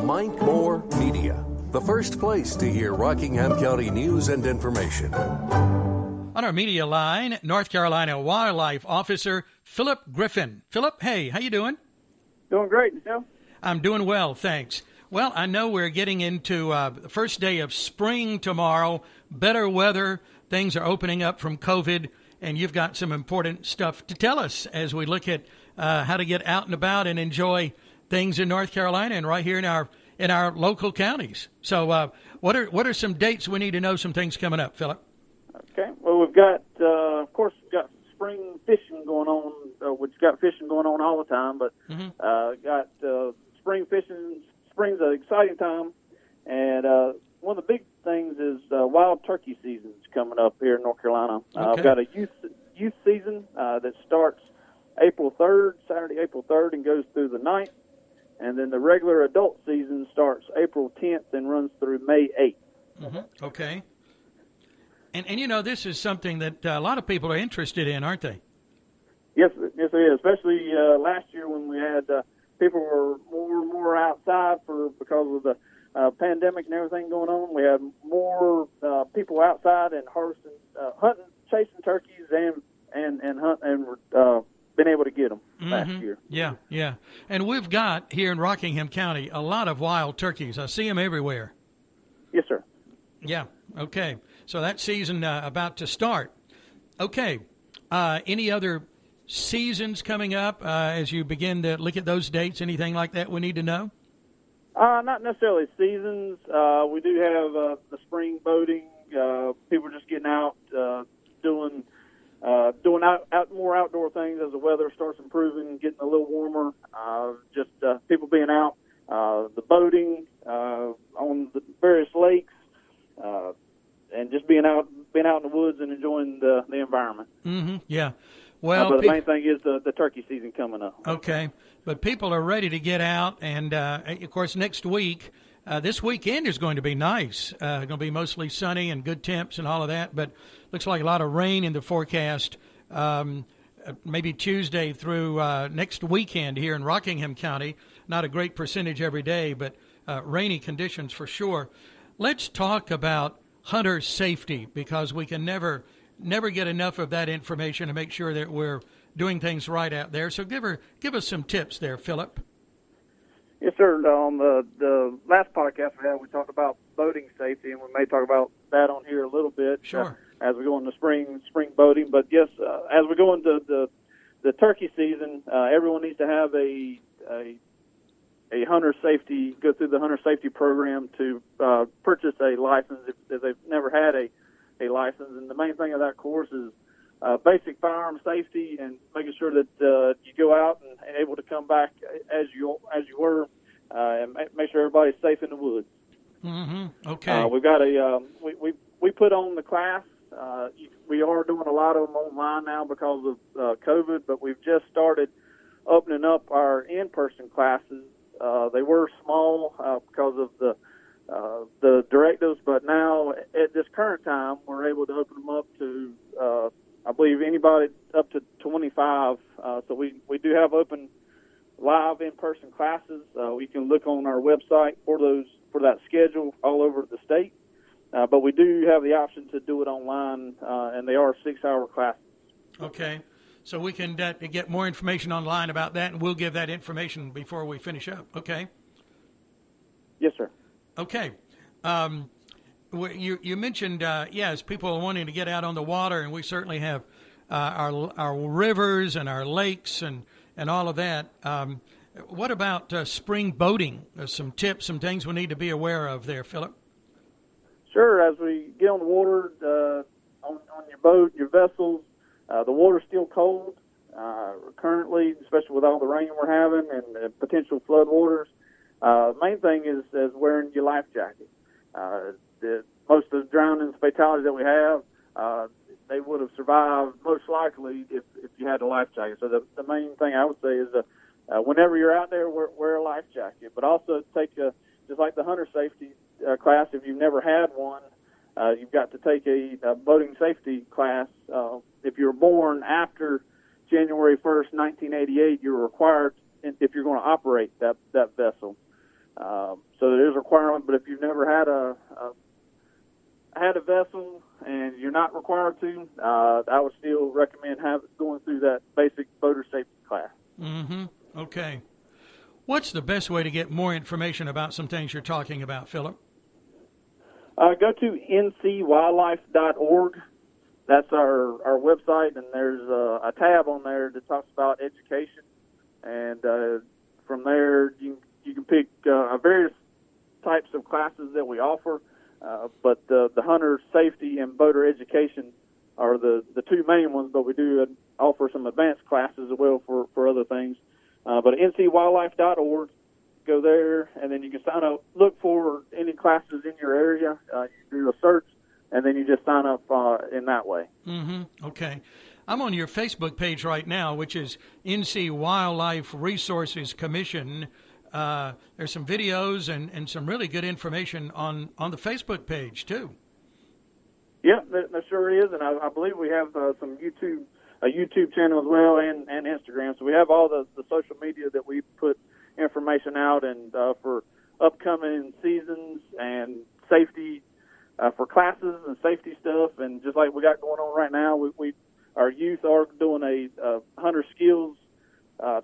Mike Moore Media, the first place to hear Rockingham County news and information. On our media line, North Carolina Wildlife Officer Phillip Griffin. Phillip, hey, how you doing? Doing great, yourself? I'm doing well, thanks. Well, I know we're getting into the first day of spring tomorrow, better weather, things are opening up from COVID, and you've got some important stuff to tell us as we look at how to get out and about and enjoy things in North Carolina and right here in our local counties. So what are some dates we need to know, some things coming up, Phillip? Okay. Well, we've got, of course, we've got spring fishing going on, which got fishing going on all the time, but got spring fishing. Spring's an exciting time, and one of the big things is wild turkey season's coming up here in North Carolina. Okay. I've got a youth season that starts April 3rd, Saturday, April 3rd, and goes through the 9th, and then the regular adult season starts April 10th and runs through May 8th. Mm-hmm. Okay. And you know, this is something that a lot of people are interested in, aren't they? Yes, it is. Especially last year when we had people were more and more outside because of the pandemic and everything going on. We had more people outside and harvesting, hunting, chasing turkeys, and hunt and been able to get them last year. Yeah. And we've got here in Rockingham County a lot of wild turkeys. I see them everywhere. Yes, sir. Yeah. Okay. So that season about to start. Okay. Any other seasons coming up as you begin to look at those dates? Anything like that we need to know? Not necessarily seasons. We do have the spring boating. People just getting out, doing more outdoor things as the weather starts improving, getting a little warmer. Just people being out, the boating on the various lakes. And just being out in the woods and enjoying the environment. Mm-hmm. Yeah. Well, but the main thing is the turkey season coming up. Okay. But people are ready to get out. And, of course, next week, this weekend is going to be nice. Going to be mostly sunny and good temps and all of that. But looks like a lot of rain in the forecast, maybe Tuesday through next weekend here in Rockingham County. Not a great percentage every day, but rainy conditions for sure. Let's talk about hunter safety, because we can never get enough of that information to make sure that we're doing things right out there. So give us some tips there, Phillip. Yes, sir. On the last podcast we had, we talked about boating safety, and we may talk about that on here a little bit. Sure. As we go into spring boating. But yes, as we go into the turkey season, everyone needs to have a hunter safety, go through the hunter safety program to purchase a license if they've never had a license. And the main thing of that course is basic firearm safety and making sure that you go out and able to come back as you were, and make sure everybody's safe in the woods. Mm-hmm. Okay. We've got we put on the class. We are doing a lot of them online now because of COVID, but we've just started opening up our in-person classes. They were small because of the directives, but now at this current time, we're able to open them up to, I believe, anybody up to 25. So we do have open live in-person classes. We can look on our website for that schedule all over the state. But we do have the option to do it online, and they are 6-hour classes. Okay. So we can get more information online about that, and we'll give that information before we finish up. Okay? Yes, sir. Okay. You mentioned, yes, people are wanting to get out on the water, and we certainly have our rivers and our lakes and all of that. What about spring boating? Some tips, some things we need to be aware of there, Phillip? Sure. As we get on the water, on your boat, your vessels, the water's still cold currently, especially with all the rain we're having and potential flood waters. Main thing is wearing your life jacket. Most of the drownings, fatalities that we have, they would have survived most likely if you had a life jacket. So the main thing I would say is whenever you're out there, wear a life jacket. But also take just like the hunter safety class, if you've never had one, you've got to take a boating safety class. If you're born after January 1st, 1988, you're required, if you're going to operate that vessel. So there is a requirement, but if you've never had a vessel and you're not required to, I would still recommend going through that basic boater safety class. Mm-hmm. Okay. What's the best way to get more information about some things you're talking about, Phillip? Go to ncwildlife.org. That's our website, and there's a tab on there that talks about education. And from there, you can pick various types of classes that we offer. But the hunter safety and boater education are the two main ones, but we do offer some advanced classes as well for other things. But ncwildlife.org, go there, and then you can sign up, look for any classes in your area. You do a search, and then you just sign up in that way. Mm-hmm. Okay. I'm on your Facebook page right now, which is NC Wildlife Resources Commission. There's some videos and some really good information on the Facebook page, too. Yeah, there sure is, and I believe we have a YouTube channel as well, and Instagram. So we have all the social media that we put information out, and for upcoming seasons and safety, for classes and safety stuff, and just like we got going on right now, our youth are doing a hunter skills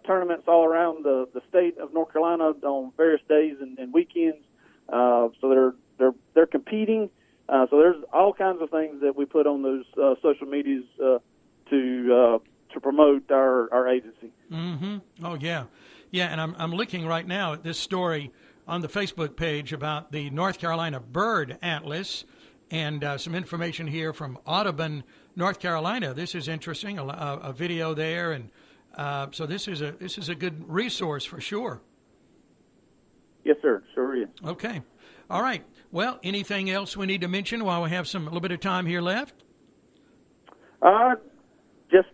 tournaments all around the state of North Carolina on various days and weekends. So they're competing. So there's all kinds of things that we put on those social medias to promote our agency. Mm-hmm. Oh yeah, and I'm looking right now at this story on the Facebook page about the North Carolina Bird Atlas, and some information here from Audubon, North Carolina. This is interesting. A video there, and so this is a good resource for sure. Yes, sir. Sure is. Okay. All right. Well, anything else we need to mention while we have a little bit of time here left? Just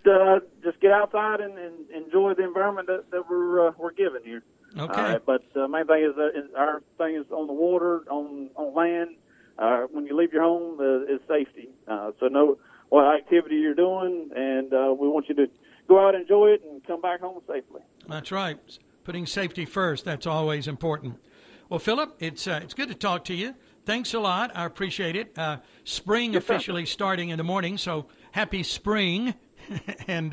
get outside and enjoy the environment that we're given here. Okay. But the main thing is our thing is on the water, on land. When you leave your home, is safety. So know what activity you're doing, and we want you to go out and enjoy it and come back home safely. That's right. Putting safety first. That's always important. Well, Phillip, it's good to talk to you. Thanks a lot. I appreciate it. Spring officially starting in the morning, so happy spring. And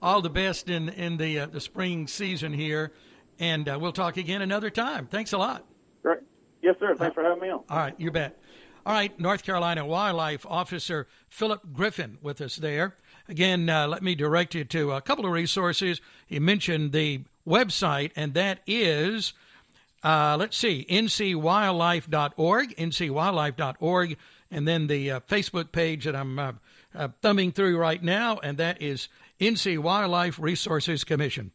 all the best in the spring season here. And we'll talk again another time. Thanks a lot. Great. Yes, sir. Thanks for having me on. All right, you bet. All right, North Carolina Wildlife Officer Phillip Griffin with us there. Again, let me direct you to a couple of resources. He mentioned the website, and that is, ncwildlife.org, ncwildlife.org, and then the Facebook page that I'm thumbing through right now, and that is NC Wildlife Resources Commission.